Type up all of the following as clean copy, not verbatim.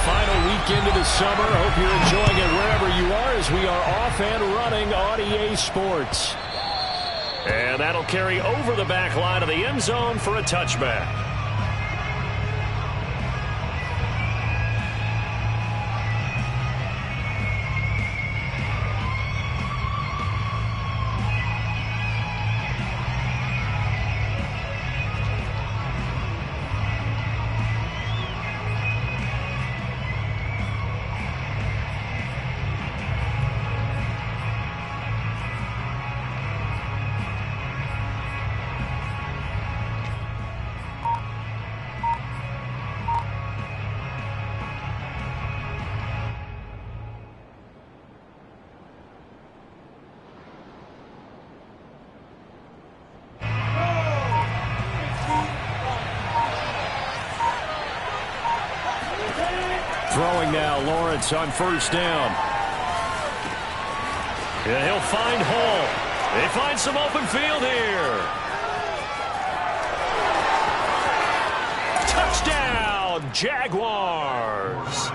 final weekend of the summer. Hope you're enjoying it wherever you are as we are off and running on EA Sports. And that'll carry over the back line of the end zone for a touchback. Throwing now, Lawrence on first down. Yeah, he'll find Hall. They find some open field here. Touchdown, Jaguars.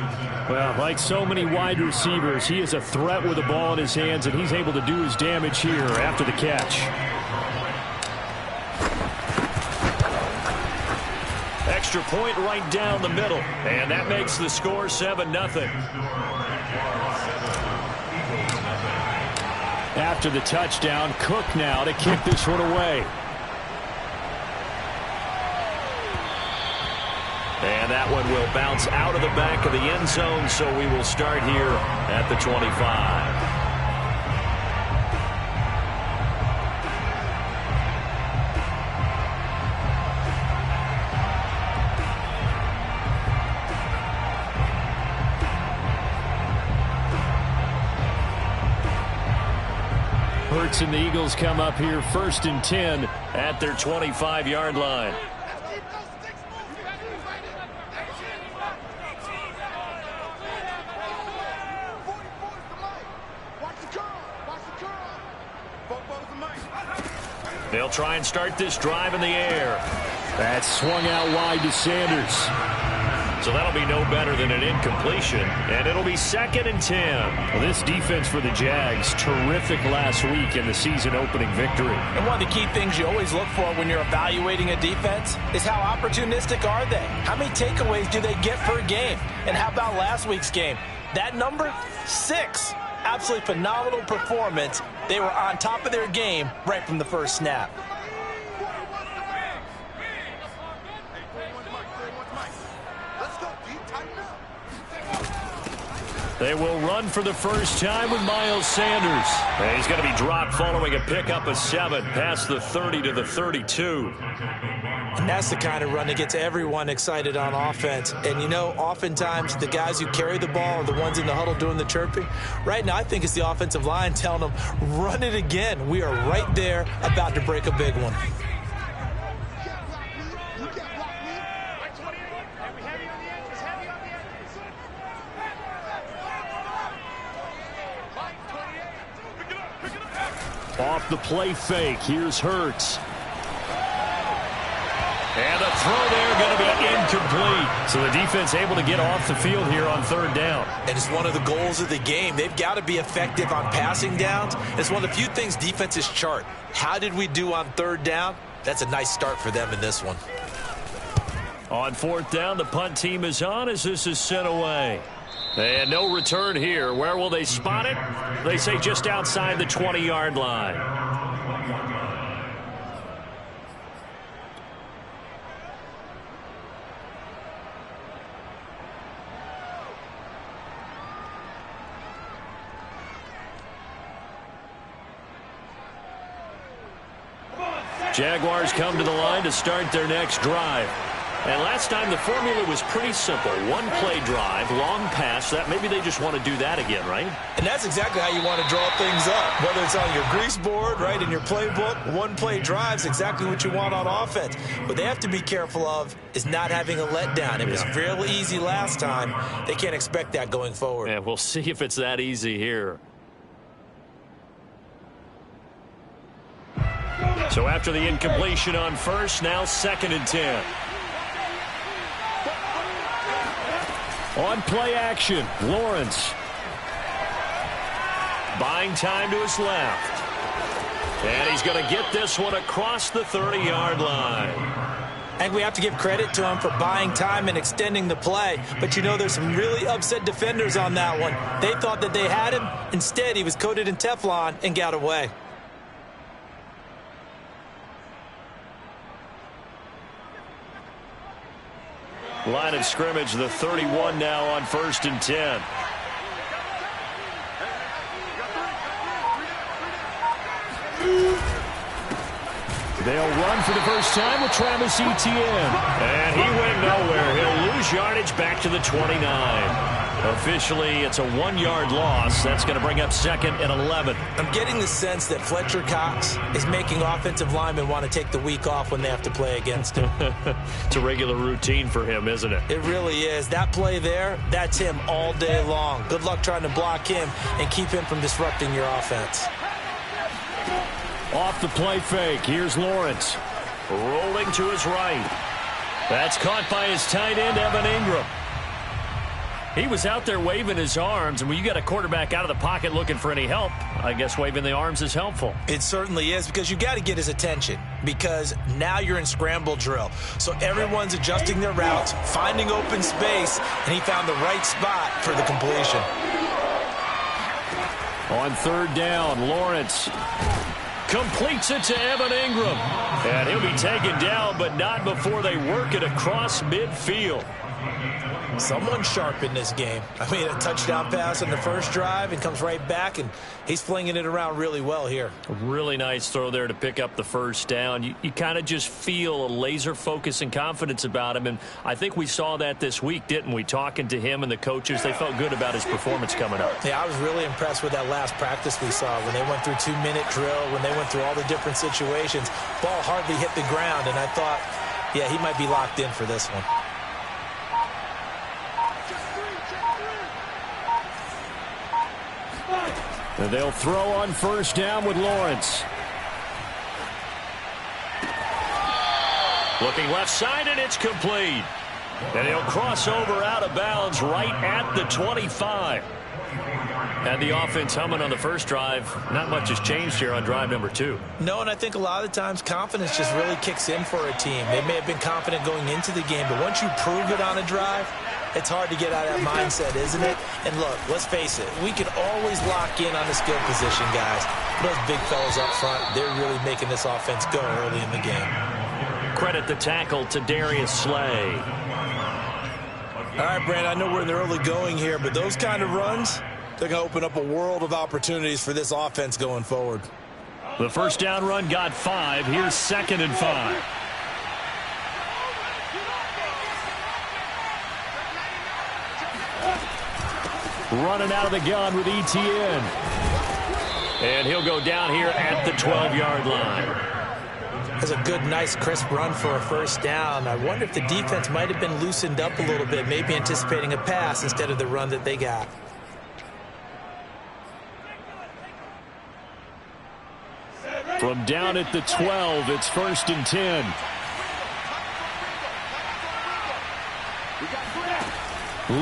Well, like so many wide receivers, he is a threat with the ball in his hands, and he's able to do his damage here after the catch. Extra point right down the middle, and that makes the score 7-0. After the touchdown, Cook now to kick this one away. And that one will bounce out of the back of the end zone, so we will start here at the 25. Hurts and the Eagles come up here 1st and 10 at their 25-yard line. They'll try and start this drive in the air. That swung out wide to Sanders. So that'll be no better than an incompletion, and it'll be 2nd and 10. Well, this defense for the Jags, terrific last week in the season-opening victory. And one of the key things you always look for when you're evaluating a defense is how opportunistic are they? How many takeaways do they get per game? And how about last week's game? That number, 6. Absolutely phenomenal performance. They were on top of their game right from the first snap. They will run for the first time with Miles Sanders. And he's going to be dropped following a pickup of 7 past the 30 to the 32. And that's the kind of run that gets everyone excited on offense. And, you know, oftentimes the guys who carry the ball are the ones in the huddle doing the chirping. Right now, I think it's the offensive line telling them, run it again. We are right there about to break a big one. Off the play fake, here's Hurts. And a throw there going to be incomplete. So the defense able to get off the field here on 3rd down. And it's one of the goals of the game. They've got to be effective on passing downs. It's one of the few things defenses chart. How did we do on 3rd down? That's a nice start for them in this one. On 4th down, the punt team is on as this is sent away. And no return here. Where will they spot it? They say just outside the 20-yard line. Jaguars come to the line to start their next drive. And last time the formula was pretty simple. One play drive, long pass. That maybe they just want to do that again, right? And that's exactly how you want to draw things up. Whether it's on your grease board, right, in your playbook, one play drive's exactly what you want on offense. What they have to be careful of is not having a letdown. It was fairly easy last time. They can't expect that going forward. Yeah, we'll see if it's that easy here. So after the incompletion on first, now 2nd and 10. On play action, Lawrence. Buying time to his left. And he's going to get this one across the 30-yard line. I think we have to give credit to him for buying time and extending the play. But, you know, there's some really upset defenders on that one. They thought that they had him. Instead, he was coated in Teflon and got away. Line of scrimmage, the 31 now on 1st and 10. They'll run for the first time with Travis Etienne. And he went nowhere. He'll lose yardage back to the 29. Officially, it's a 1-yard loss. That's going to bring up 2nd and 11. I'm getting the sense that Fletcher Cox is making offensive linemen want to take the week off when they have to play against him. It's a regular routine for him, isn't it? It really is. That play there, that's him all day long. Good luck trying to block him and keep him from disrupting your offense. Off the play fake, here's Lawrence. Rolling to his right. That's caught by his tight end, Evan Ingram. He was out there waving his arms, and when you got a quarterback out of the pocket looking for any help, I guess waving the arms is helpful. It certainly is, because you got to get his attention, because now you're in scramble drill. So everyone's adjusting their routes, finding open space, and he found the right spot for the completion. On 3rd down, Lawrence completes it to Evan Ingram. And he'll be taken down, but not before they work it across midfield. Someone sharp in this game. I mean, a touchdown pass on the first drive and comes right back, and he's flinging it around really well here. A really nice throw there to pick up the first down. You kind of just feel a laser focus and confidence about him, and I think we saw that this week, didn't we? Talking to him and the coaches, they felt good about his performance coming up. Yeah, I was really impressed with that last practice we saw when they went through 2-minute drill, when they went through all the different situations. Ball hardly hit the ground, and I thought, yeah, he might be locked in for this one. And they'll throw on 1st down with Lawrence. Looking left side, and it's complete. And he'll cross over out of bounds right at the 25. Had the offense humming on the first drive. Not much has changed here on drive number 2. No, and I think a lot of the times confidence just really kicks in for a team. They may have been confident going into the game, but once you prove it on a drive, it's hard to get out of that mindset, isn't it? And look, let's face it, we can always lock in on the skill position, guys. Those big fellas up front, they're really making this offense go early in the game. Credit the tackle to Darius Slay. All right, Brand, I know we're in the early going here, but those kind of runs, they're going to open up a world of opportunities for this offense going forward. The first down run got 5. Here's 2nd and 5. Running out of the gun with Etienne. And he'll go down here at the 12-yard line. That's a good, nice, crisp run for a first down. I wonder if the defense might have been loosened up a little bit, maybe anticipating a pass instead of the run that they got. From down at the 12, it's 1st and 10.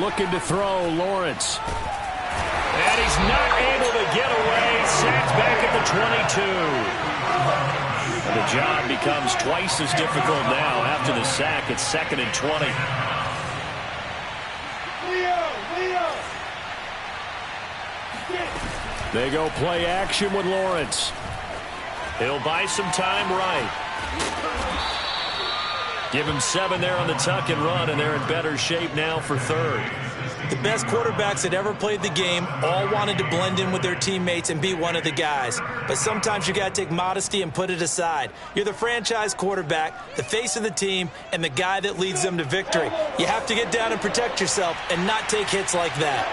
Looking to throw, Lawrence. And he's not able to get away. Sacked back at the 22. The job becomes twice as difficult now. After the sack, it's 2nd and 20. They go play action with Lawrence. He'll buy some time right. Give him 7 there on the tuck and run, and they're in better shape now for 3rd. The best quarterbacks that ever played the game all wanted to blend in with their teammates and be one of the guys. But sometimes you got to take modesty and put it aside. You're the franchise quarterback, the face of the team, and the guy that leads them to victory. You have to get down and protect yourself and not take hits like that.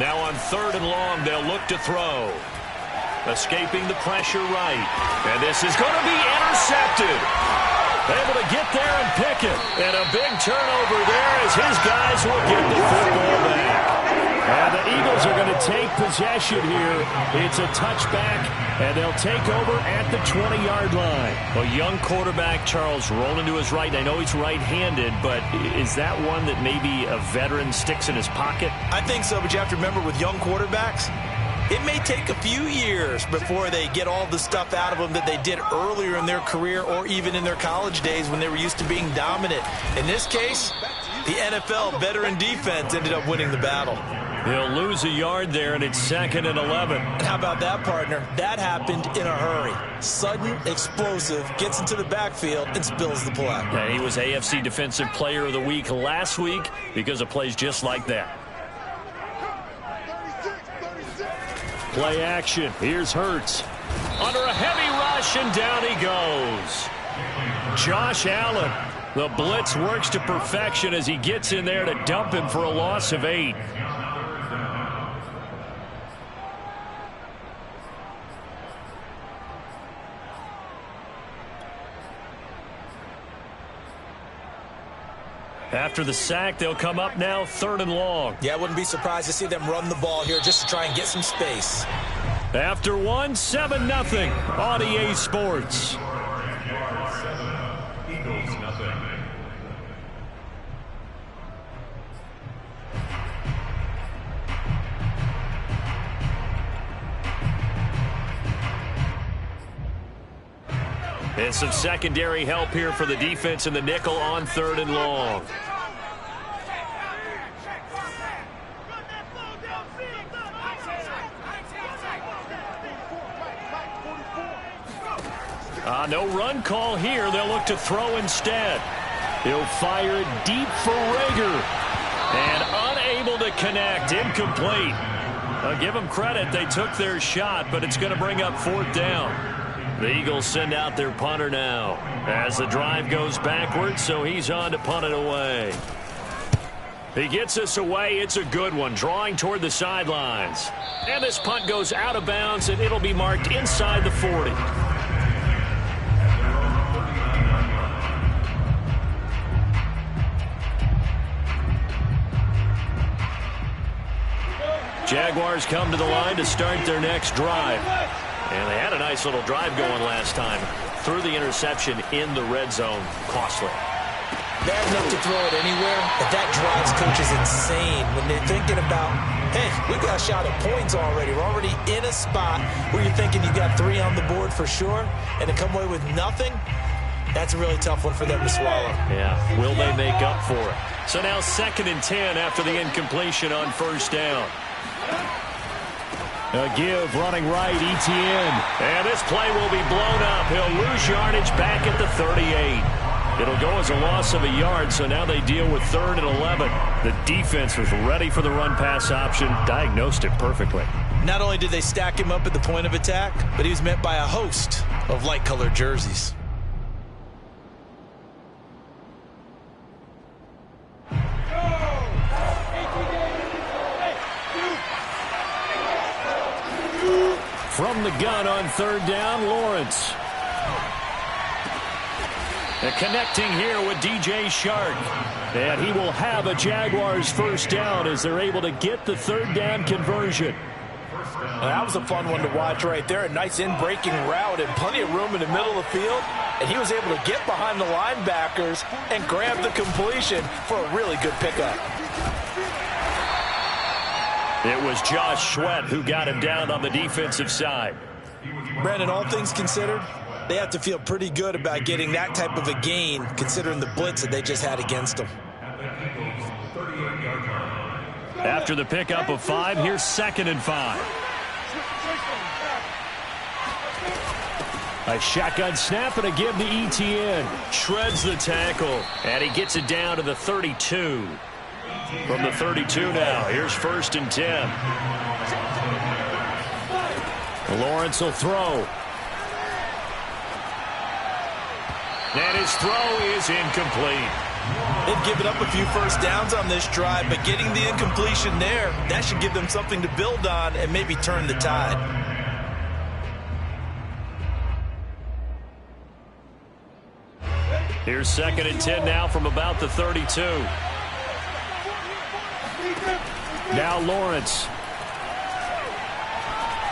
Now on 3rd and long, they'll look to throw. Escaping the pressure right. And this is going to be intercepted. Able to get there and pick it. And a big turnover there as his guys will get the football back. And the Eagles are going to take possession here. It's a touchback, and they'll take over at the 20-yard line. A young quarterback, Charles, rolling to his right. I know he's right-handed, but is that one that maybe a veteran sticks in his pocket? I think so, but you have to remember with young quarterbacks, it may take a few years before they get all the stuff out of them that they did earlier in their career or even in their college days when they were used to being dominant. In this case, the NFL veteran defense ended up winning the battle. He'll lose a yard there, and it's 2nd and 11. And how about that, partner? That happened in a hurry. Sudden, explosive, gets into the backfield, and spills the play. And he was AFC Defensive Player of the Week last week because of plays just like that. Play action. Here's Hurts. Under a heavy rush, and down he goes. Josh Allen. The blitz works to perfection as he gets in there to dump him for a loss of 8. After the sack, they'll come up now 3rd and long. Yeah, I wouldn't be surprised to see them run the ball here just to try and get some space. After 1, 7-0 on EA Sports. And some secondary help here for the defense in the nickel on 3rd and long. No run call here. They'll look to throw instead. He'll fire it deep for Rager. And unable to connect. Incomplete. I'll give them credit. They took their shot, but it's going to bring up 4th down. The Eagles send out their punter now as the drive goes backwards, so he's on to punt it away. He gets us away. It's a good one, drawing toward the sidelines. And this punt goes out of bounds, and it'll be marked inside the 40. Jaguars come to the line to start their next drive. And they had a nice little drive going last time. Threw the interception in the red zone. Costly. Bad enough to throw it anywhere, but that drives coaches insane when they're thinking about, hey, we got a shot at points already. We're already in a spot where you're thinking you got 3 on the board for sure, and to come away with nothing, that's a really tough one for them to swallow. Yeah, will they make up for it? So now 2nd and 10 after the incompletion on 1st down. A give running right, Etienne. And this play will be blown up. He'll lose yardage back at the 38. It'll go as a loss of a yard, so now they deal with 3rd and 11. The defense was ready for the run-pass option, diagnosed it perfectly. Not only did they stack him up at the point of attack, but he was met by a host of light-colored jerseys. From the gun on 3rd down, Lawrence. And connecting here with DJ Shark. And he will have a Jaguars 1st down as they're able to get the 3rd down conversion. That was a fun one to watch right there. A nice in-breaking route and plenty of room in the middle of the field. And he was able to get behind the linebackers and grab the completion for a really good pickup. It was Josh Sweat who got him down on the defensive side. Brandon, all things considered, they have to feel pretty good about getting that type of a gain considering the blitz that they just had against them. After the pickup of 5, here's 2nd and 5. A shotgun snap and a give to Etienne. Shreds the tackle, and he gets it down to the 32. From the 32 now, here's 1st and 10. Lawrence will throw. And his throw is incomplete. They've given up a few 1st downs on this drive, but getting the incompletion there, that should give them something to build on and maybe turn the tide. Here's 2nd and 10 now from about the 32. Now Lawrence.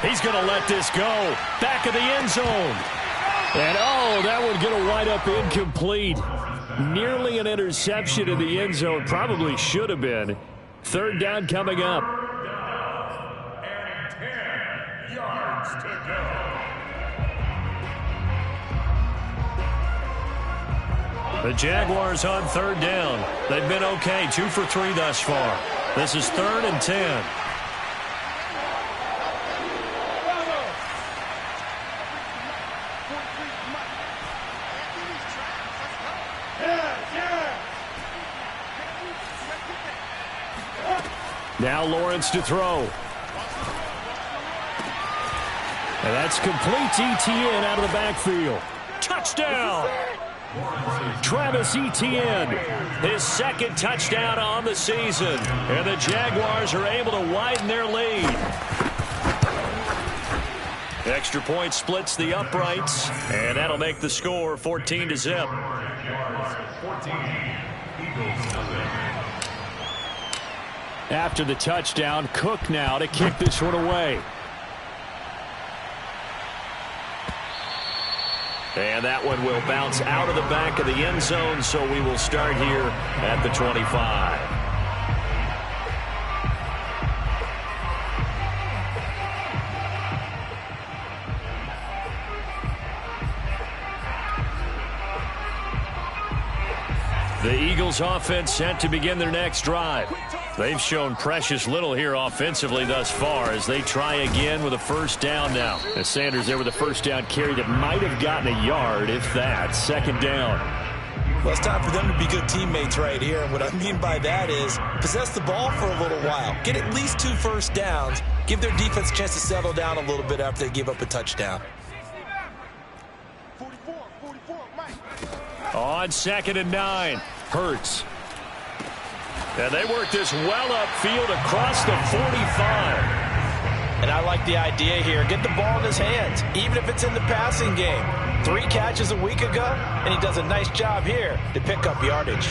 He's going to let this go. Back of the end zone. And, oh, that would get a wide-up incomplete. Nearly an interception in the end zone. Probably should have been. Third down coming up. And 10 yards to go. The Jaguars on third down. They've been okay. 2 for 3 thus far. This is 3rd and 10. Now Lawrence to throw. And that's complete to Etienne out of the backfield. Touchdown! Travis Etienne, his 2nd touchdown on the season. And the Jaguars are able to widen their lead. Extra point splits the uprights, and that'll make the score 14-0. After the touchdown, Cook now to kick this one away. And that one will bounce out of the back of the end zone, so we will start here at the 25. The Eagles offense set to begin their next drive. They've shown precious little here offensively thus far as they try again with a first down now. As Sanders there with a first down carry that might have gotten a yard, if that. 2nd down. Well, it's time for them to be good teammates right here. And what I mean by that is possess the ball for a little while. Get at least 2 first downs. Give their defense a chance to settle down a little bit after they give up a touchdown. On 2nd and 9, Hurts. And they work this well upfield across the 45. And I like the idea here. Get the ball in his hands, even if it's in the passing game. 3 catches a week ago, and he does a nice job here to pick up yardage.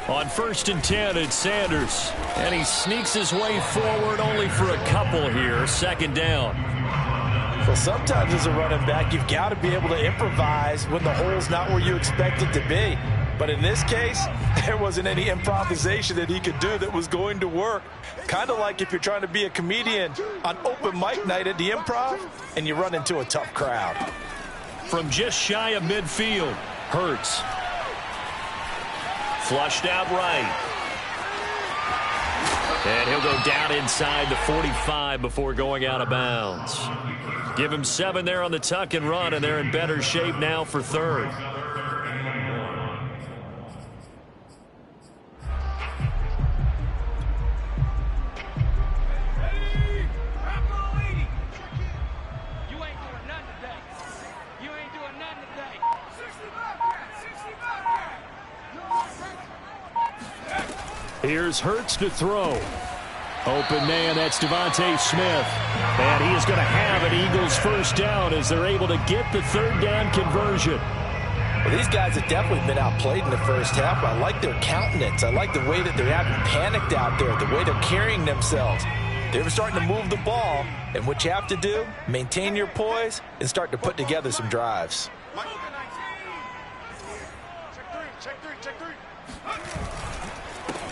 On 1st and 10, it's Sanders. And he sneaks his way forward only for a couple here. 2nd down. Well, sometimes as a running back, you've got to be able to improvise when the hole's not where you expect it to be. But in this case, there wasn't any improvisation that he could do that was going to work. Kind of like if you're trying to be a comedian on open mic night at the Improv and you run into a tough crowd. From just shy of midfield, Hurts. Flushed out right. And he'll go down inside the 45 before going out of bounds. Give him 7 there on the tuck and run, and they're in better shape now for 3rd. Here's Hurts to throw. Open man, that's Devontae Smith. And he is going to have an Eagles first down as they're able to get the 3rd down conversion. Well, these guys have definitely been outplayed in the first half. I like their countenance. I like the way that they haven't panicked out there, the way they're carrying themselves. They're starting to move the ball, and what you have to do, maintain your poise and start to put together some drives.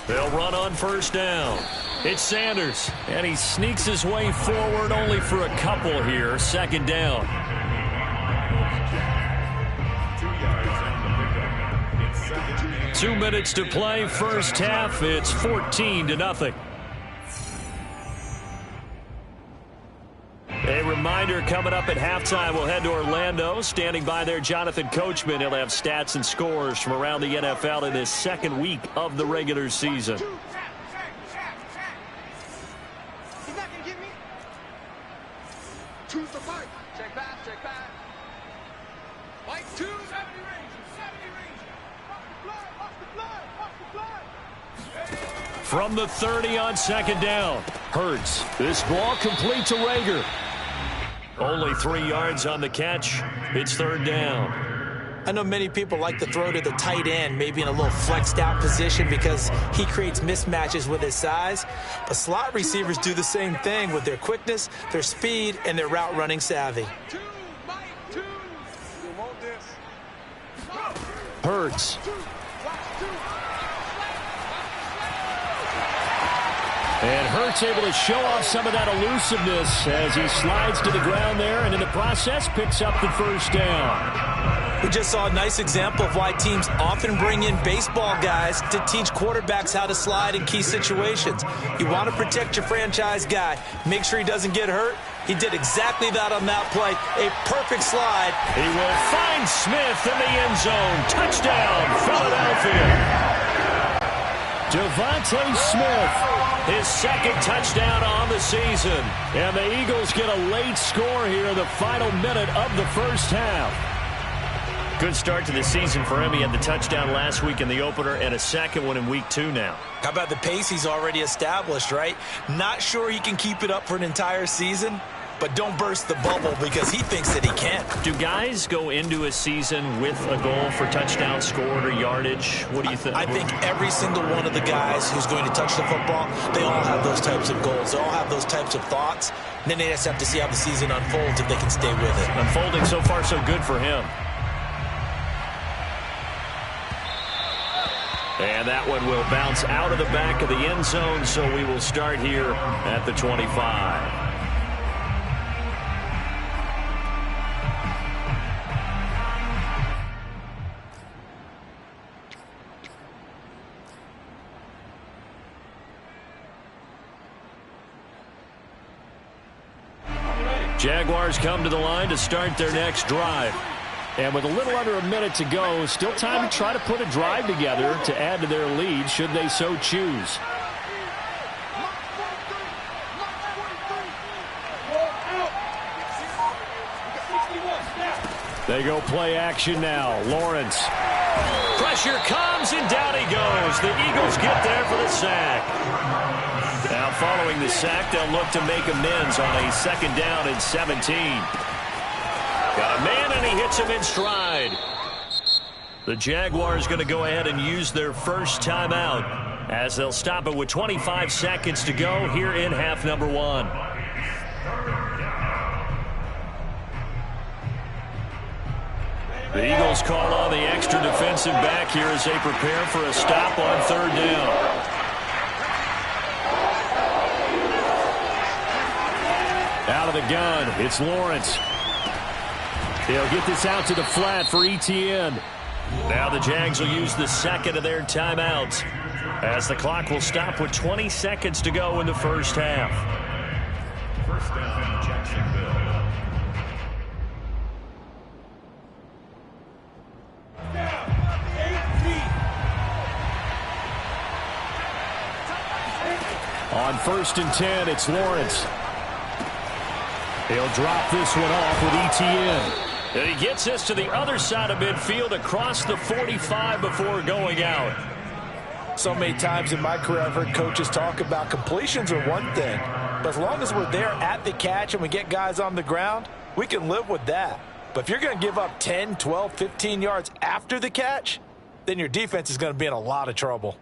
They'll run on first down. It's Sanders, and he sneaks his way forward only for a couple here. 2nd down. 2 minutes to play, first half. It's 14-0. A reminder coming up at halftime, we'll head to Orlando. Standing by there, Jonathan Coachman. He'll have stats and scores from around the NFL in this 2nd week of the regular season. He's not going to get me. Choose the fight. Check back, check back. from the 30 on second down. Hurts. This ball complete to Rager. Only 3 yards on the catch. It's third down. I know many people like to throw to the tight end, maybe in a little flexed out position because he creates mismatches with his size. But slot receivers do the same thing with their quickness, their speed, and their route running savvy. Hurts. And Hurts able to show off some of that elusiveness as he slides to the ground there and in the process picks up the first down. We just saw a nice example of why teams often bring in baseball guys to teach quarterbacks how to slide in key situations. You want to protect your franchise guy. Make sure he doesn't get hurt. He did exactly that on that play. A perfect slide. He will find Smith in the end zone. Touchdown, Philadelphia. Devontae Smith, his second touchdown on the season. And the Eagles get a late score here in the final minute of the first half. Good start to the season for him. He had the touchdown last week in the opener and a second one in week 2 now. How about the pace he's already established, right? Not sure he can keep it up for an entire season, but don't burst the bubble because he thinks that he can. Do guys go into a season with a goal for touchdown scored or yardage? What do you think? I think every single one of the guys who's going to touch the football, they all have those types of goals. They all have those types of thoughts. And then they just have to see how the season unfolds if they can stay with it. Unfolding so far so good for him. And that one will bounce out of the back of the end zone, so we will start here at the 25. Jaguars come to the line to start their next drive. And with a little under a minute to go, still time to try to put a drive together to add to their lead should they so choose. They go play action now. Lawrence. Pressure comes and down he goes. The Eagles get there for the sack. Now following the sack, they'll look to make amends on a second down and 17. Got a man, and he hits him in stride. The Jaguars going to go ahead and use their first timeout as they'll stop it with 25 seconds to go here in half number 1. The Eagles call on the extra defensive back here as they prepare for a stop on third down. Out of the gun, it's Lawrence. They'll get this out to the flat for ETN. Now the Jags will use the second of their timeouts as the clock will stop with 20 seconds to go in the first half. First down, Jacksonville. On 1st and 10, it's Lawrence. He'll drop this one off with ETN. And he gets this to the other side of midfield across the 45 before going out. So many times in my career I've heard coaches talk about completions are one thing, but as long as we're there at the catch and we get guys on the ground, we can live with that. But if you're going to give up 10, 12, 15 yards after the catch, then your defense is going to be in a lot of trouble.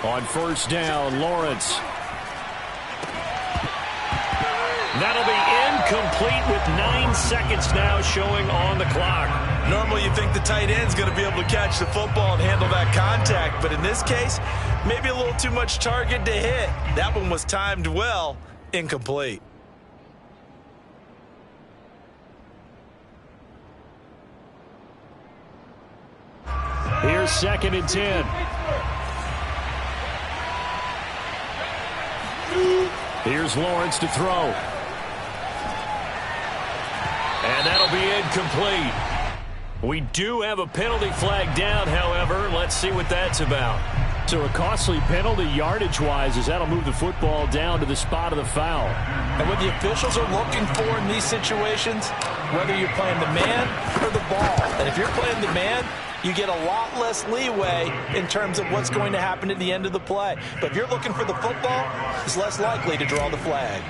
On 1st down, Lawrence. That'll be incomplete with 9 seconds now showing on the clock. Normally you think the tight end's going to be able to catch the football and handle that contact, but in this case, maybe a little too much target to hit. That one was timed well, incomplete. Here's 2nd and 10. Here's Lawrence to throw. And that'll be incomplete. We do have a penalty flag down, however. Let's see what that's about. So a costly penalty yardage-wise as that'll move the football down to the spot of the foul. And what the officials are looking for in these situations, whether you're playing the man or the ball. And if you're playing the man, you get a lot less leeway in terms of what's going to happen at the end of the play. But if you're looking for the football, it's less likely to draw the flag.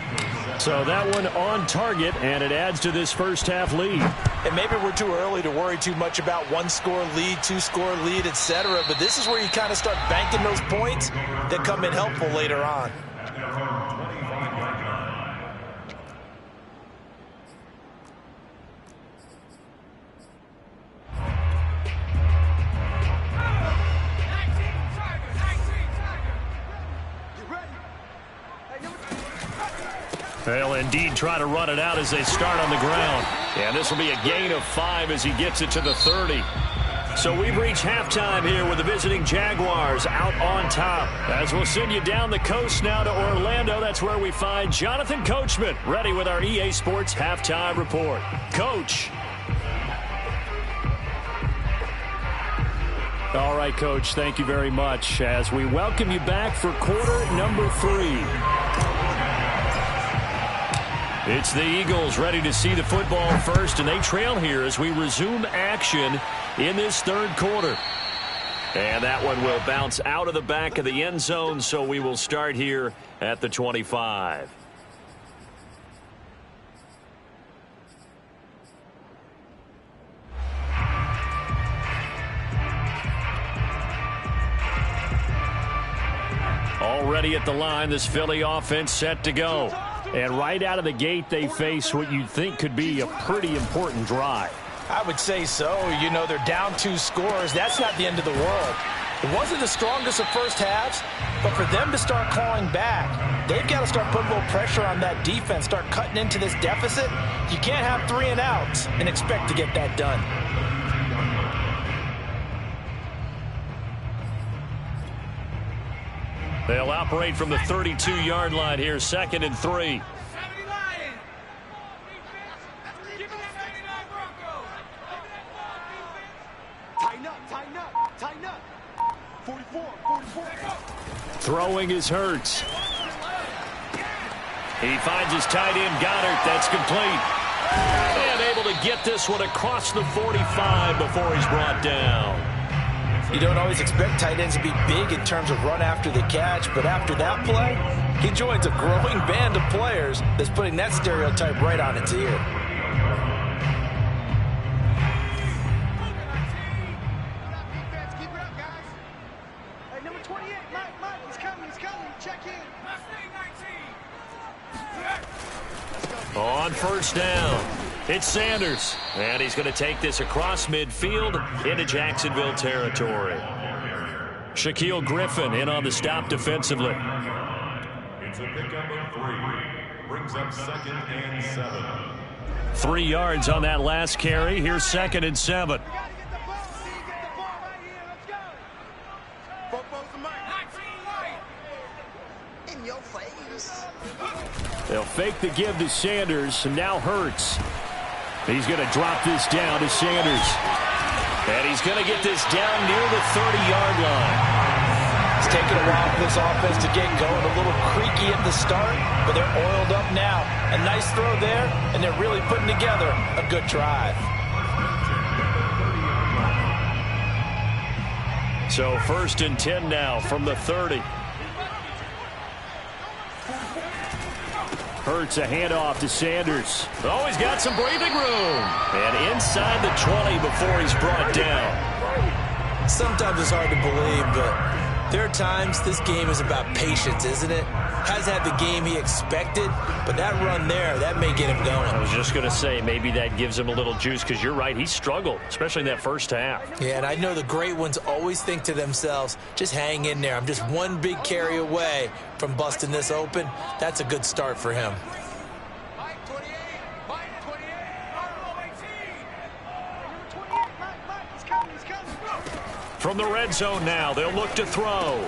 So that one on target, and it adds to this first half lead. And maybe we're too early to worry too much about one-score lead, two-score lead, etc. But this is where you kind of start banking those points that come in helpful later on. They'll indeed try to run it out as they start on the ground. And this will be a gain of 5 as he gets it to the 30. So we've reached halftime here with the visiting Jaguars out on top. As we'll send you down the coast now to Orlando, that's where we find Jonathan Coachman ready with our EA Sports halftime report. Coach. All right, Coach, thank you very much as we welcome you back for quarter number 3. It's the Eagles ready to see the football first, and they trail here as we resume action in this third quarter. And that one will bounce out of the back of the end zone, so we will start here at the 25. Already at the line, this Philly offense set to go. And right out of the gate, they face what you'd think could be a pretty important drive. I would say so. You know, they're down 2 scores. That's not the end of the world. It wasn't the strongest of first halves, but for them to start clawing back, they've got to start putting a little pressure on that defense, start cutting into this deficit. You can't have 3 and outs and expect to get that done. They'll operate from the 32-yard line here, 2nd and 3. Tighten up. 44. Throwing is Hurts. He finds his tight end, Goddard. That's complete. And able to get this one across the 45 before he's brought down. You don't always expect tight ends to be big in terms of run after the catch, but after that play, he joins a growing band of players that's putting that stereotype right on its ear. Keep it up, guys. Hey, number 28, Mike, he's coming. Check in. On first down, it's Sanders. And he's going to take this across midfield into Jacksonville territory. Shaquille Griffin in on the stop defensively. It's a pickup of 3. Brings up 2nd and 7. 3 yards on that last carry. Here's 2nd and 7. Get the ball, C. Get the ball right here. Let's go. Football's the mic. In your face. They'll fake the give to Sanders, and now Hurts. He's going to drop this down to Sanders. And he's going to get this down near the 30-yard line. It's taken a while for this offense to get going. A little creaky at the start, but they're oiled up now. A nice throw there, and they're really putting together a good drive. So 1st and 10 now from the 30. Hurts a handoff to Sanders. Oh, he's got some breathing room. And inside the 20 before he's brought down. Sometimes it's hard to believe, but there are times this game is about patience, isn't it? Hasn't had the game he expected, but that run there, that may get him going. I was just going to say, maybe that gives him a little juice, because you're right, he struggled, especially in that first half. Yeah, and I know the great ones always think to themselves, just hang in there. I'm just one big carry away from busting this open. That's a good start for him. Mike 28. Mike 28. Number 28, Mike, he's coming. From the red zone now, they'll look to throw.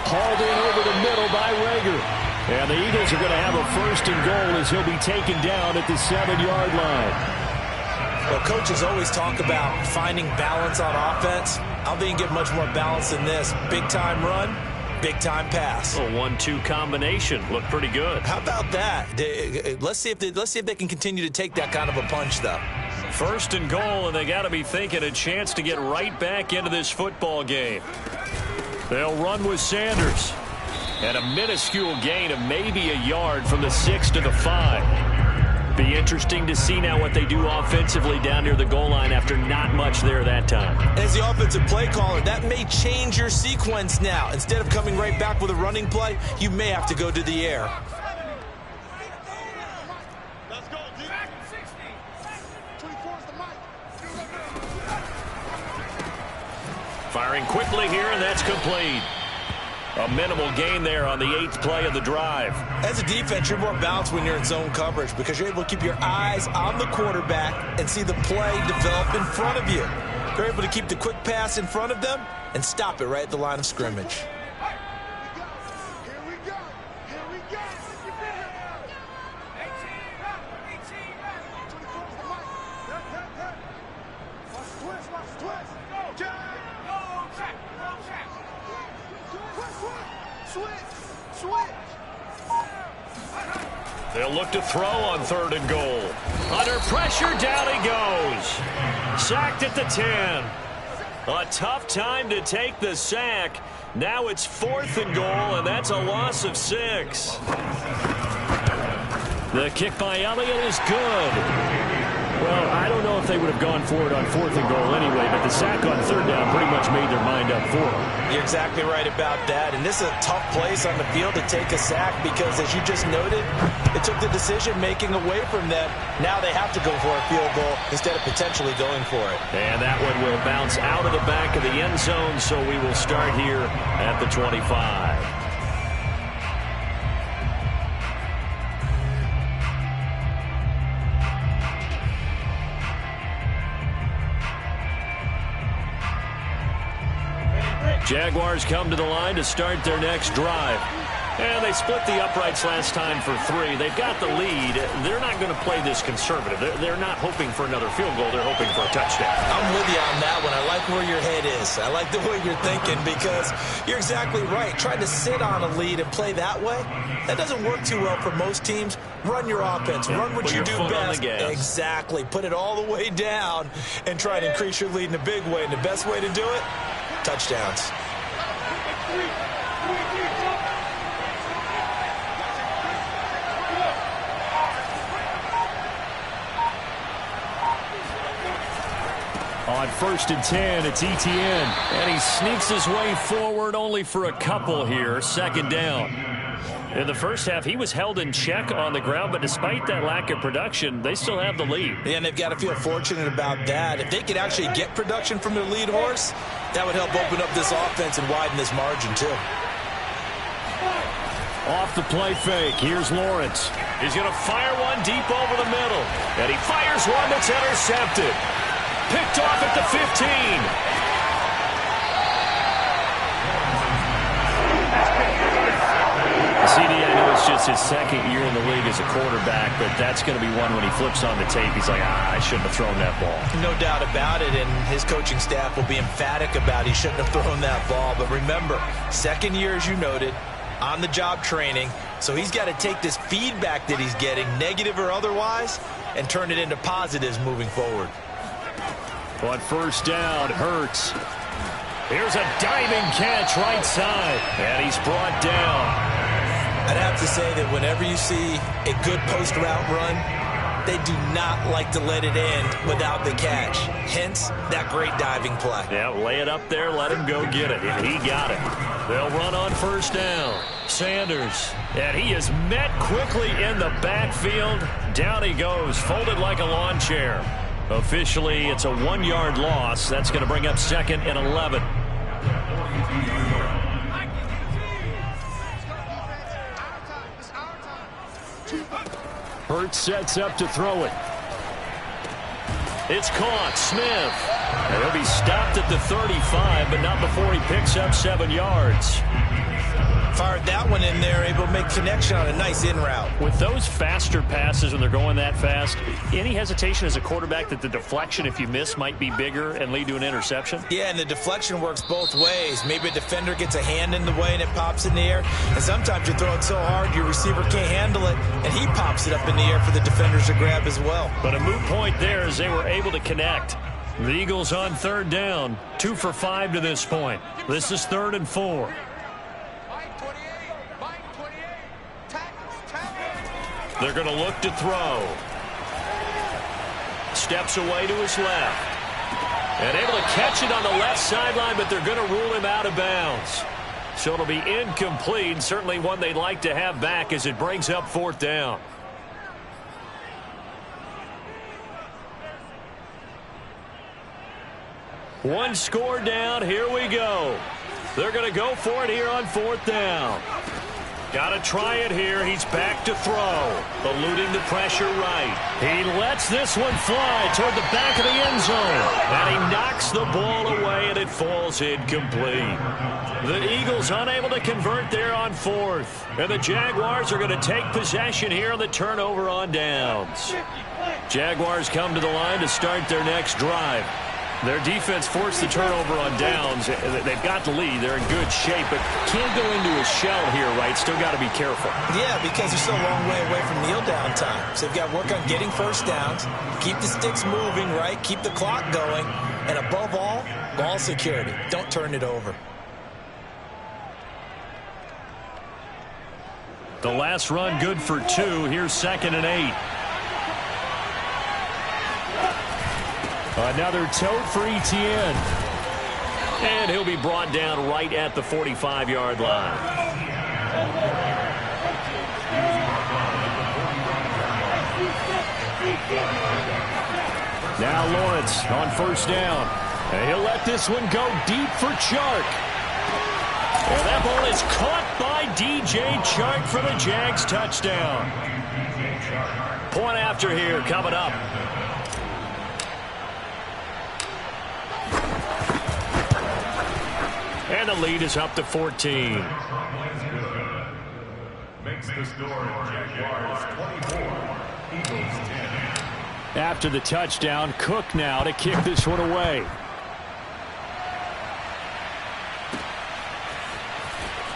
Hauled in over the middle by Rager. And the Eagles are going to have a 1st and goal as he'll be taken down at the 7-yard line. Well, coaches always talk about finding balance on offense. I don't think you can get much more balance than this. Big-time run, Big-time pass. A 1-2 combination. Looked pretty good. How about that? Let's see if they can continue to take that kind of a punch, though. 1st and goal, and they got to be thinking a chance to get right back into this football game. They'll run with Sanders. And a minuscule gain of maybe a yard from the 6 to the 5. Be interesting to see now what they do offensively down near the goal line after not much there that time. As the offensive play caller, that may change your sequence now. Instead of coming right back with a running play, you may have to go to the air. Let's go, dude. 24 is the mic. Firing quickly here, and that's complete. A minimal gain there on the 8th play of the drive. As a defense, you're more balanced when you're in zone coverage because you're able to keep your eyes on the quarterback and see the play develop in front of you. They're able to keep the quick pass in front of them and stop it right at the line of scrimmage. Here we go. Here we go. 18 left. 24 is the mic. Watch the twist. Watch the twist. Check. Switch. They'll look to throw on 3rd and goal. Under pressure, down he goes. Sacked at the 10. A tough time to take the sack. Now it's 4th and goal, and that's a loss of 6. The kick by Elliott is good. Well, I don't know if they would have gone for it on 4th and goal anyway, but the sack on 3rd down pretty much made their mind up for them. You're exactly right about that, and this is a tough place on the field to take a sack because, as you just noted, it took the decision-making away from them. Now they have to go for a field goal instead of potentially going for it. And that one will bounce out of the back of the end zone, so we will start here at the 25. Jaguars come to the line to start their next drive. And they split the uprights last time for 3. They've got the lead. They're not going to play this conservative. They're not hoping for another field goal. They're hoping for a touchdown. I'm with you on that one. I like where your head is. I like the way you're thinking because you're exactly right. Trying to sit on a lead and play that way, that doesn't work too well for most teams. Run your offense. Run what you do best. Exactly. Put it all the way down and try to increase your lead in a big way. And the best way to do it, touchdowns. On 1st and 10, it's Etienne. And he sneaks his way forward only for a couple here. 2nd down. In the first half, he was held in check on the ground, but despite that lack of production, they still have the lead. Yeah, and they've got to feel fortunate about that. If they could actually get production from their lead horse, that would help open up this offense and widen this margin, too. Off the play fake, here's Lawrence. He's going to fire one deep over the middle. And he fires one that's intercepted. Picked off at the 15. CD, I know it's just his 2nd year in the league as a quarterback, but that's going to be one when he flips on the tape. He's like, I shouldn't have thrown that ball. No doubt about it, and his coaching staff will be emphatic about he shouldn't have thrown that ball. But remember, 2nd year, as you noted, on-the-job training, so he's got to take this feedback that he's getting, negative or otherwise, and turn it into positives moving forward. On 1st down, Hurts. Here's a diving catch right side, and he's brought down. I'd have to say that whenever you see a good post route run, they do not like to let it end without the catch. Hence, that great diving play. Yeah, lay it up there, let him go get it, and he got it. They'll run on 1st down. Sanders, and he is met quickly in the backfield. Down he goes, folded like a lawn chair. Officially, it's a 1-yard loss. That's going to bring up 2nd and 11. Hurts sets up to throw it. It's caught. Smith. And he'll be stopped at the 35, but not before he picks up 7 yards. Fired that one in there, able to make connection on a nice in route. With those faster passes when they're going that fast, any hesitation as a quarterback that the deflection, if you miss, might be bigger and lead to an interception? Yeah, and the deflection works both ways. Maybe a defender gets a hand in the way and it pops in the air. And sometimes you throw it so hard your receiver can't handle it, and he pops it up in the air for the defenders to grab as well. But a moot point there as they were able to connect. The Eagles on third down, 2 for 5 to this point. This is 3rd and 4. They're going to look to throw. Steps away to his left. And able to catch it on the left sideline, but they're going to rule him out of bounds. So it'll be incomplete, certainly one they'd like to have back as it brings up 4th down. One score down, here we go. They're going to go for it here on 4th down. Got to try it here. He's back to throw. Eluding the pressure right. He lets this one fly toward the back of the end zone. And he knocks the ball away, and it falls incomplete. The Eagles unable to convert there on 4th. And the Jaguars are going to take possession here on the turnover on downs. Jaguars come to the line to start their next drive. Their defense forced the turnover on downs. They've got the lead. They're in good shape, but can't go into a shell here, right? Still got to be careful. Yeah, because they're still a long way away from kneel down time. So they've got to work on getting first downs, keep the sticks moving, right? Keep the clock going. And above all, ball security. Don't turn it over. The last run good for 2. Here's 2nd and 8. Another tote for Etienne. And he'll be brought down right at the 45-yard line. Now Lawrence on 1st down. And he'll let this one go deep for Chark. And that ball is caught by DJ Chark for the Jags touchdown. Point after here coming up. And the lead is up to 14. Makes the score Jaguars 24, Eagles 10. After the touchdown, Cook now to kick this one away.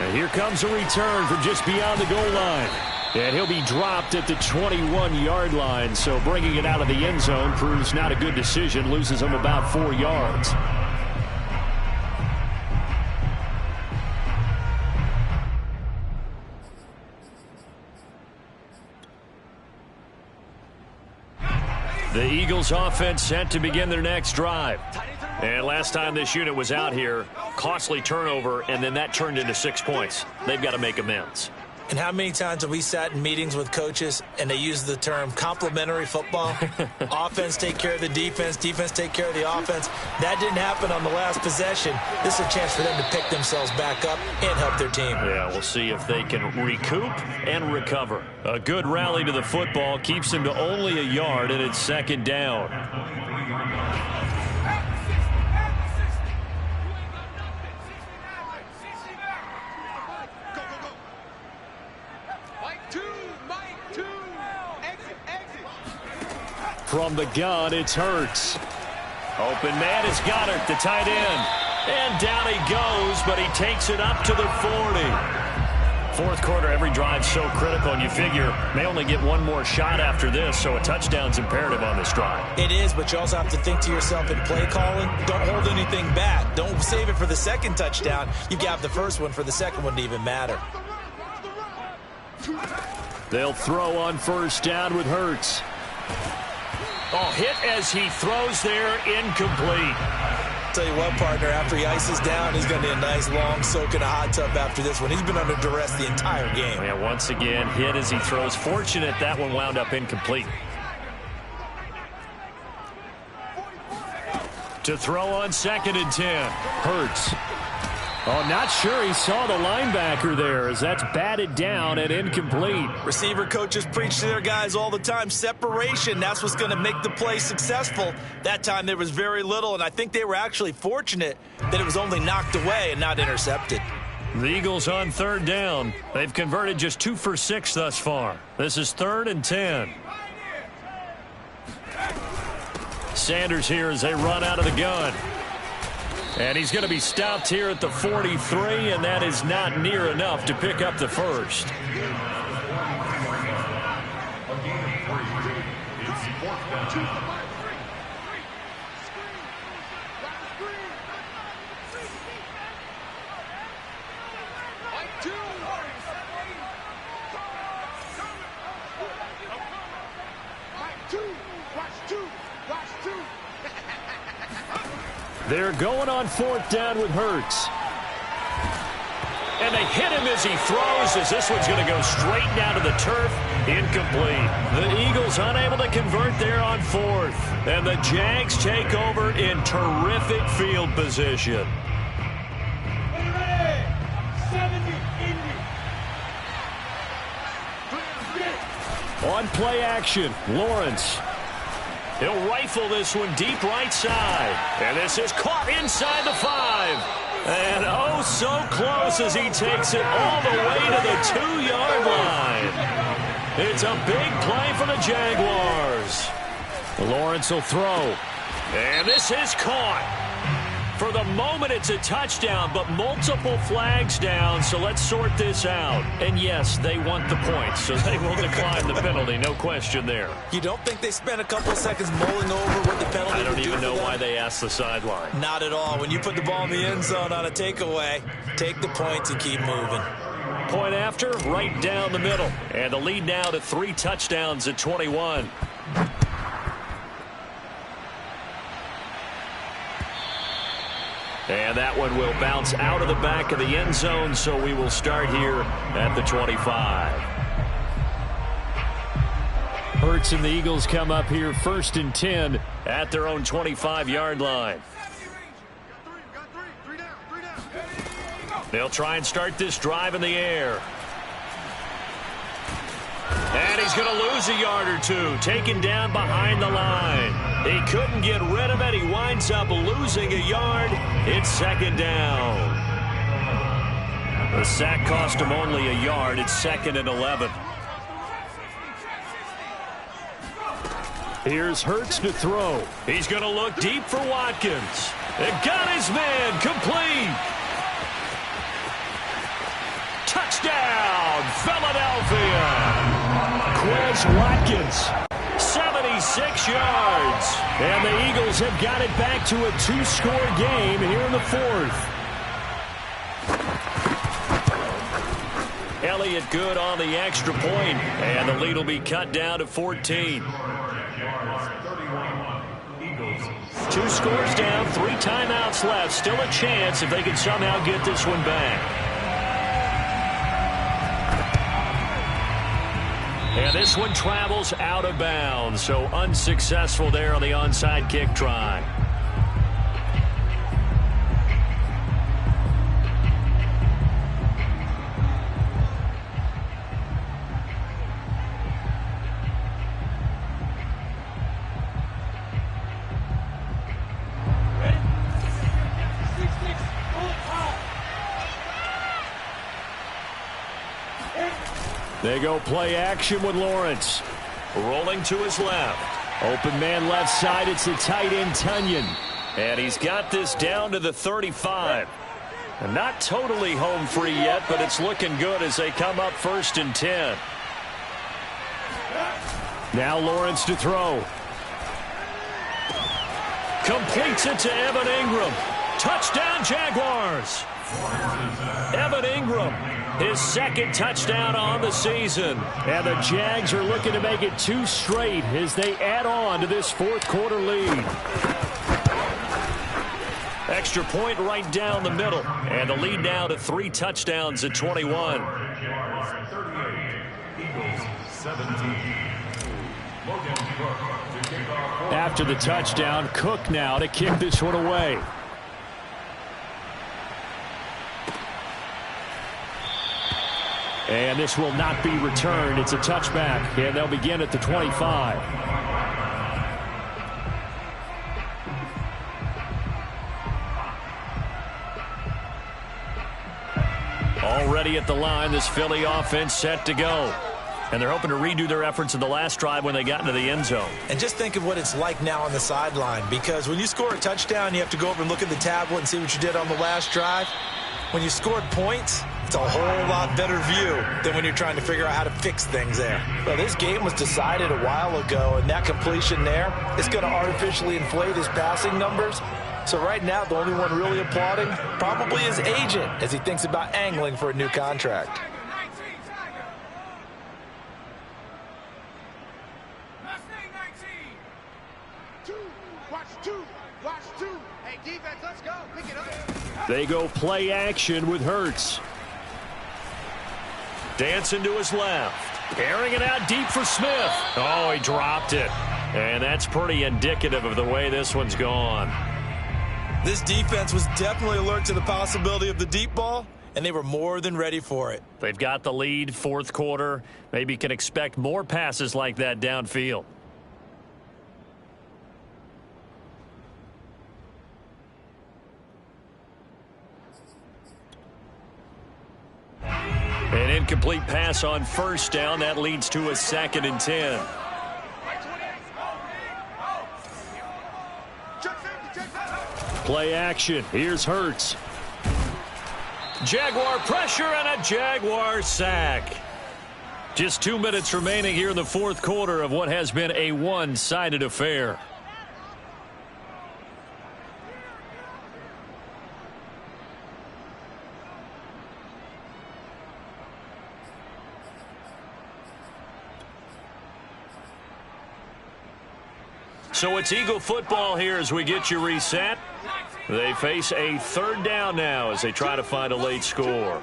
And here comes a return from just beyond the goal line. And he'll be dropped at the 21-yard line. So bringing it out of the end zone proves not a good decision. Loses him about 4 yards. The Eagles offense set to begin their next drive. And last time this unit was out here, costly turnover, and then that turned into 6 points. They've got to make amends. And how many times have we sat in meetings with coaches and they use the term complementary football? Offense take care of the defense, defense take care of the offense. That didn't happen on the last possession. This is a chance for them to pick themselves back up and help their team. Yeah, we'll see if they can recoup and recover. A good rally to the football keeps them to only a yard, and it's 2nd down. From the gun, it's Hurts. Open man is Goddard, the tight end. And down he goes, but he takes it up to the 40. 4th quarter, every drive so critical, and you figure may only get one more shot after this, so a touchdown's imperative on this drive. It is, but you also have to think to yourself in play calling, don't hold anything back. Don't save it for the second touchdown. You've got the first one for the second one to even matter. They'll throw on 1st down with Hurts. Oh, hit as he throws there, incomplete. Tell you what, partner, after he ices down, he's going to need a nice long soak in a hot tub after this one. He's been under duress the entire game. Yeah, once again, hit as he throws. Fortunate that one wound up incomplete. To throw on 2nd and 10. Hurts. Oh, not sure he saw the linebacker there as that's batted down and incomplete. Receiver coaches preach to their guys all the time. Separation, that's what's going to make the play successful. That time there was very little, and I think they were actually fortunate that it was only knocked away and not intercepted. The Eagles on third down. They've converted just 2 for 6 thus far. This is 3rd and 10. Sanders here as they run out of the gun. And he's going to be stopped here at the 43, and that is not near enough to pick up the first. They're going on 4th down with Hurts. And they hit him as he throws, as this one's going to go straight down to the turf. Incomplete. The Eagles unable to convert there on 4th. And the Jags take over in terrific field position. On play action, Lawrence. He'll rifle this one deep right side. And this is caught inside the 5. And oh, so close as he takes it all the way to the 2-yard line. It's a big play for the Jaguars. Lawrence will throw. And this is caught. For the moment, it's a touchdown, but multiple flags down, so let's sort this out. And yes, they want the points, so they will decline the penalty, no question there. You don't think they spent a couple of seconds mulling over what the penalty I don't would do even know for them? why they asked the sideline. Not at all. When you put the ball in the end zone on a takeaway, take the points and keep moving. Point after, right down the middle. And the lead now to 3 touchdowns at 21. And that one will bounce out of the back of the end zone, so we will start here at the 25. Hurts and the Eagles come up here 1st and 10 at their own 25-yard line. They'll try and start this drive in the air. And he's going to lose a yard or 2, taken down behind the line. He couldn't get rid of it. He winds up losing a yard. It's 2nd down. The sack cost him only a yard. It's 2nd and 11. Here's Hurts to throw. He's going to look deep for Watkins. It got his man complete. Touchdown, Philadelphia. Quez Watkins, 76 yards. And the Eagles have got it back to a 2-score game here in the 4th. Elliott good on the extra point, and the lead will be cut down to 14. 2 scores down, 3 timeouts left. Still a chance if they can somehow get this one back. And this one travels out of bounds, so unsuccessful there on the onside kick try. They go play action with Lawrence. Rolling to his left. Open man left side. It's the tight end, Tunyon. And he's got this down to the 35. And not totally home free yet, but it's looking good as they come up 1st and 10. Now Lawrence to throw. Completes it to Evan Ingram. Touchdown, Jaguars. Evan Ingram, his 2nd touchdown on the season. And the Jags are looking to make it 2 straight as they add on to this 4th quarter lead. Extra point right down the middle. And the lead now to 3 touchdowns at 21. After the touchdown, Cook now to kick this one away. And this will not be returned. It's a touchback, and they'll begin at the 25. Already at the line, this Philly offense set to go. And they're hoping to redo their efforts in the last drive when they got into the end zone. And just think of what it's like now on the sideline, because when you score a touchdown, you have to go over and look at the tablet and see what you did on the last drive. When you scored points, it's a whole lot better view than when you're trying to figure out how to fix things there. Well, this game was decided a while ago, and that completion there is going to artificially inflate his passing numbers. So right now, the only one really applauding probably his agent as he thinks about angling for a new contract. Hey, defense, let's go. Pick it up. They go play action with Hurts. Dancing to his left. Airing it out deep for Smith. Oh, he dropped it. And that's pretty indicative of the way this one's gone. This defense was definitely alert to the possibility of the deep ball, and they were more than ready for it. They've got the lead, fourth quarter. Maybe can expect more passes like that downfield. An incomplete pass on first down. That leads to a 2nd and 10. Play action. Here's Hurts. Jaguar pressure and a Jaguar sack. Just 2 minutes remaining here in the fourth quarter of what has been a one-sided affair. So it's Eagle football here as we get you reset. They face a 3rd down now as they try to find a late score.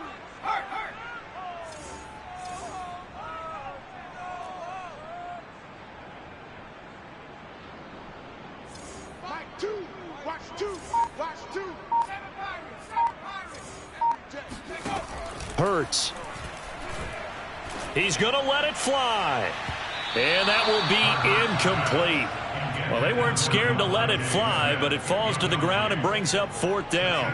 Hurts. He's going to let it fly. And that will be incomplete. Well, they weren't scared to let it fly, but it falls to the ground and brings up 4th down.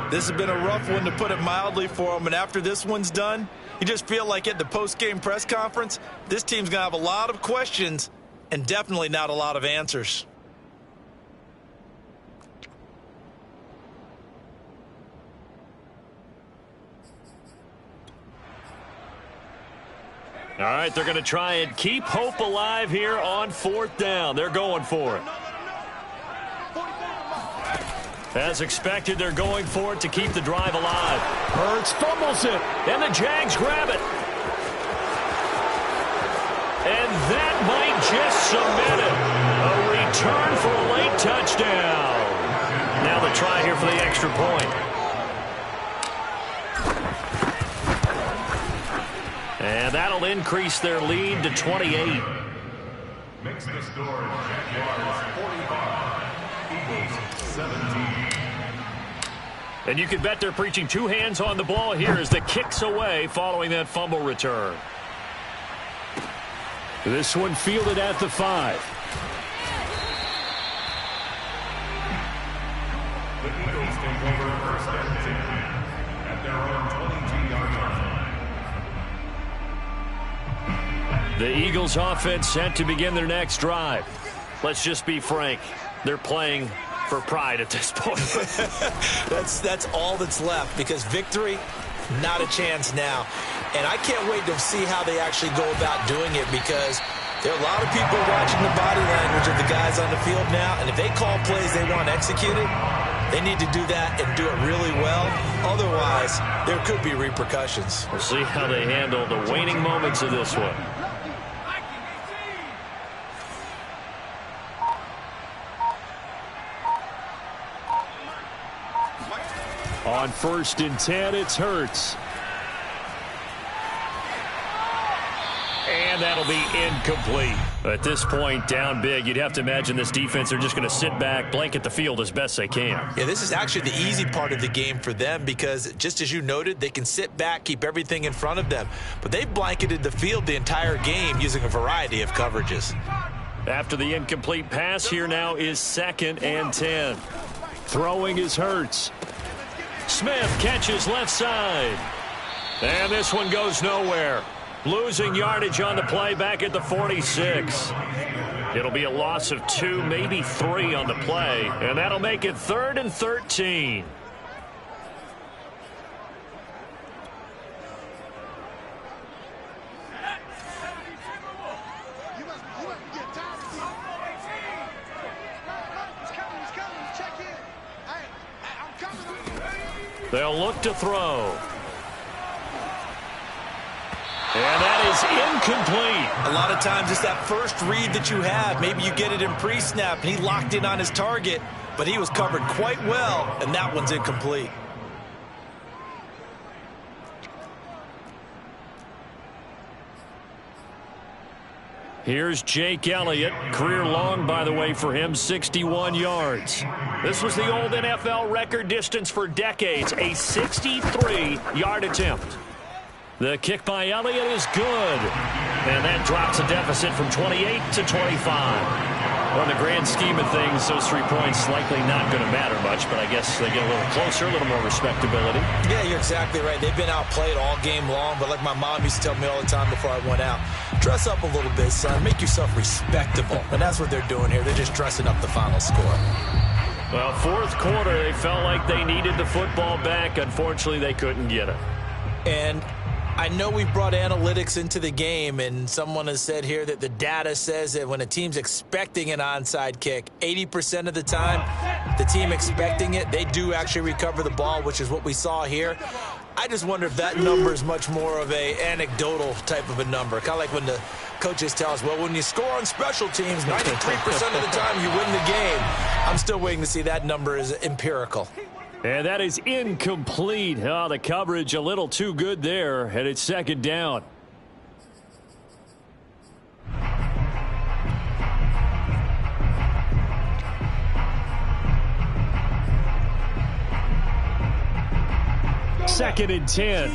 This has been a rough one, to put it mildly, for them. And after this one's done, you just feel like at the post-game press conference, this team's going to have a lot of questions and definitely not a lot of answers. All right, they're going to try and keep hope alive here on 4th down. They're going for it. As expected, they're going for it to keep the drive alive. Hurts fumbles it. And the Jags grab it. And that might just cement it. A return for a late touchdown. Now the try here for the extra point. And that'll increase their lead to 28. Makes the score Jaguars 45, Eagles 17. And you can bet they're preaching 2 hands on the ball here as the kick's away following that fumble return. This one fielded at the 5. The Eagles take over 1st and 10 at their own 22-yard line. The Eagles offense set to begin their next drive. Let's just be frank. They're playing for pride at this point. That's all that's left, because victory, not a chance now. And I can't wait to see how they actually go about doing it, because there are a lot of people watching the body language of the guys on the field now. And if they call plays they want executed, they need to do that and do it really well. Otherwise, there could be repercussions. We'll see how they handle the waning moments of this one. On 1st and 10, it's Hurts. And that'll be incomplete. At this point, down big, you'd have to imagine this defense are just going to sit back, blanket the field as best they can. Yeah, this is actually the easy part of the game for them, because just as you noted, they can sit back, keep everything in front of them. But they've blanketed the field the entire game using a variety of coverages. After the incomplete pass, here now is 2nd and 10. Throwing is Hurts. Smith catches left side. And this one goes nowhere. Losing yardage on the play back at the 46. It'll be a loss of 2, maybe 3 on the play, and that'll make it 3rd and 13. They'll look to throw. And that is incomplete. A lot of times it's that first read that you have. Maybe you get it in pre-snap, and he locked in on his target, but he was covered quite well, and that one's incomplete. Here's Jake Elliott. Career long, by the way, for him, 61 yards. This was the old NFL record distance for decades, a 63-yard attempt. The kick by Elliott is good. And that drops a deficit from 28 to 25. Well, in the grand scheme of things, those 3 points likely not going to matter much, but I guess they get a little closer, a little more respectability. Yeah, you're exactly right. They've been outplayed all game long, but like my mom used to tell me all the time before I went out, dress up a little bit, son. Make yourself respectable. And that's what they're doing here. They're just dressing up the final score. Well, fourth quarter, they felt like they needed the football back. Unfortunately, they couldn't get it. And I know we've brought analytics into the game, and someone has said here that the data says that when a team's expecting an onside kick, 80% of the time, the team expecting it, they do actually recover the ball, which is what we saw here. I just wonder if that number is much more of a anecdotal type of a number. Kind of like when the coaches tell us, well, when you score on special teams, 93% of the time you win the game. I'm still waiting to see that number is empirical. And that is incomplete. Oh, the coverage a little too good there, and it's 2nd down. Second and 10.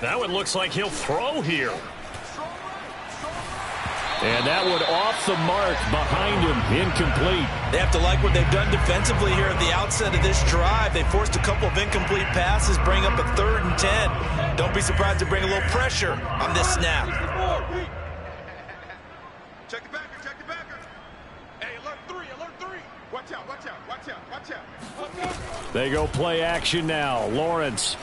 That one looks like he'll throw here. And that one off the mark behind him, incomplete. They have to like what they've done defensively here at the outset of this drive. They forced a couple of incomplete passes, bring up a 3rd and 10. Don't be surprised to bring a little pressure on this snap. Check the backer, check the backer. Hey, alert 3, alert 3. Watch out, watch out, watch out, watch out. They go play action now. Lawrence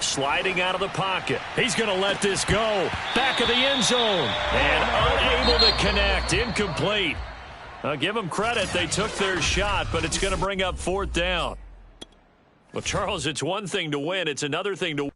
sliding out of the pocket. He's going to let this go. Back of the end zone. And unable to connect. Incomplete. I'll give them credit. They took their shot, but it's going to bring up 4th down. Well, Charles, it's one thing to win. It's another thing to